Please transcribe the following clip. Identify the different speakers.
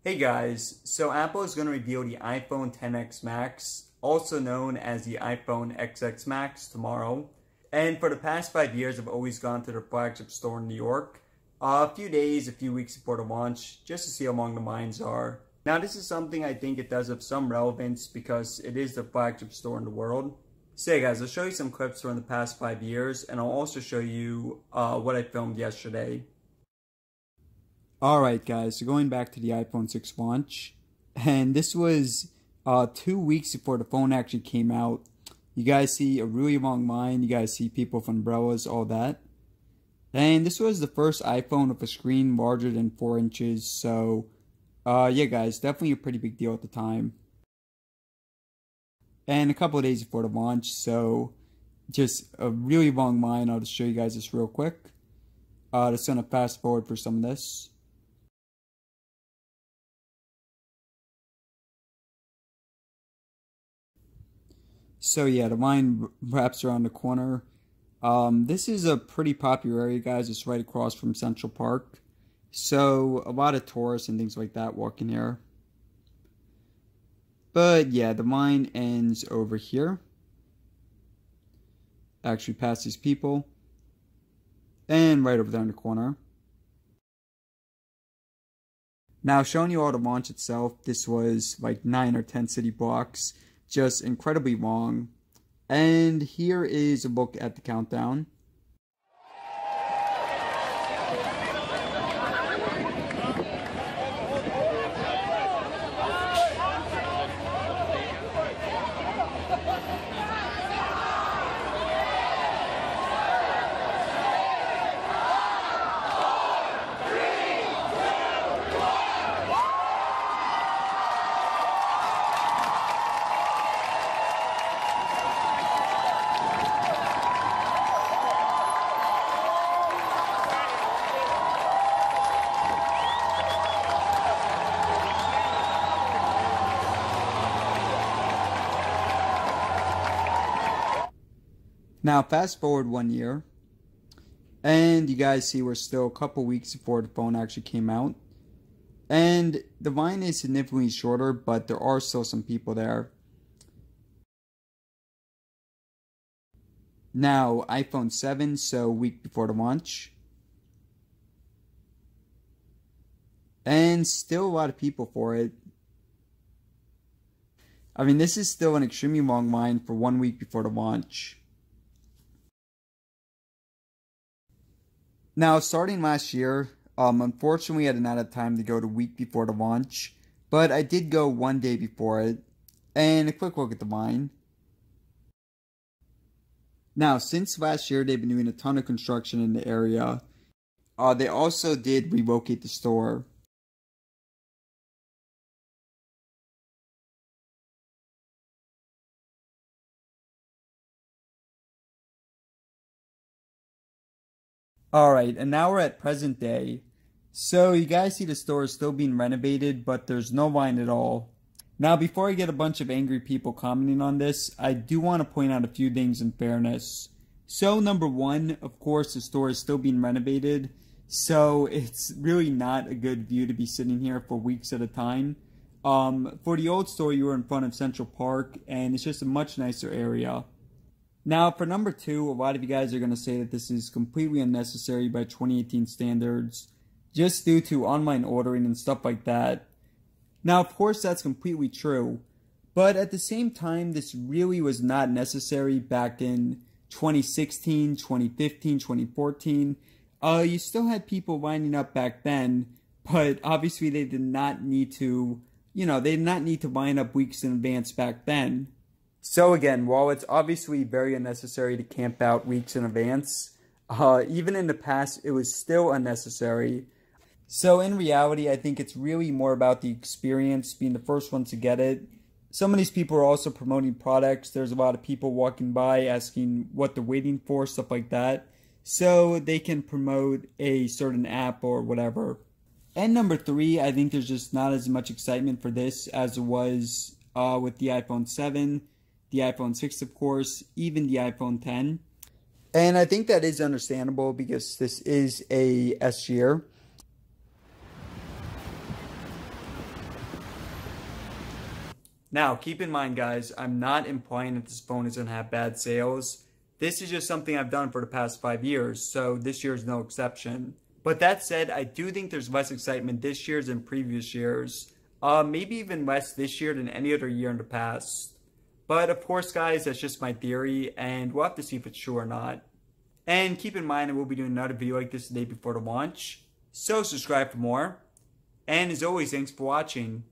Speaker 1: Hey guys, so Apple is going to reveal the iPhone XS Max, also known as the iPhone XX Max, tomorrow. And for the past 5 years, I've always gone to their flagship store in New York, a few weeks before the launch, just to see how long the lines are. Now this is something I think it does have some relevance because it is the flagship store in the world. So yeah guys, I'll show you some clips from the past 5 years, and I'll also show you what I filmed yesterday. Alright guys, so going back to the iPhone 6 launch, and this was 2 weeks before the phone actually came out. You guys see a really long line, you guys see people with umbrellas, all that. And this was the first iPhone with a screen larger than 4 inches, so yeah guys, definitely a pretty big deal at the time. And a couple of days before the launch, so just a really long line. I'll just show you guys this real quick. Just gonna fast forward for some of this. So yeah, the line wraps around the corner. This is a pretty popular area, guys. It's right across from Central Park. So a lot of tourists and things like that walk in here. But yeah, the line ends over here. Actually past these people. And right over there in the corner. Now showing you all the launch itself, this was like 9 or 10 city blocks. Just incredibly long. And here is a look at the countdown. Now fast forward 1 year, and you guys see we're still a couple weeks before the phone actually came out. And the line is significantly shorter, but there are still some people there. Now iPhone 7, so a week before the launch. And still a lot of people for it. I mean, this is still an extremely long line for 1 week before the launch. Now, starting last year, unfortunately I did not have time to go the week before the launch, but I did go 1 day before it, and a quick look at the line. Now, since last year, they've been doing a ton of construction in the area. They also did relocate the store. Alright, and now we're at present day. So you guys see the store is still being renovated, but there's no line at all. Now before I get a bunch of angry people commenting on this, I do want to point out a few things in fairness. So number one, of course the store is still being renovated, so it's really not a good view to be sitting here for weeks at a time. For the old store you were in front of Central Park, and it's just a much nicer area. Now, for number two, a lot of you guys are going to say that this is completely unnecessary by 2018 standards, just due to online ordering and stuff like that. Now, of course, that's completely true, but at the same time, this really was not necessary back in 2016, 2015, 2014. You still had people lining up back then, but obviously they did not need to, they did not need to line up weeks in advance back then. So again, while it's obviously very unnecessary to camp out weeks in advance, even in the past it was still unnecessary. So in reality, I think it's really more about the experience, being the first one to get it. Some of these people are also promoting products. There's a lot of people walking by asking what they're waiting for, stuff like that. So they can promote a certain app or whatever. And number three, I think there's just not as much excitement for this as it was with the iPhone 7. The iPhone 6, of course, even the iPhone 10. And I think that is understandable because this is a S year. Now, keep in mind, guys, I'm not implying that this phone is going to have bad sales. This is just something I've done for the past 5 years, so this year is no exception. But that said, I do think there's less excitement this year than previous years. Maybe even less this year than any other year in the past. But of course, guys, that's just my theory, and we'll have to see if it's true or not. And keep in mind, I will be doing another video like this the day before the launch. So subscribe for more. And as always, thanks for watching.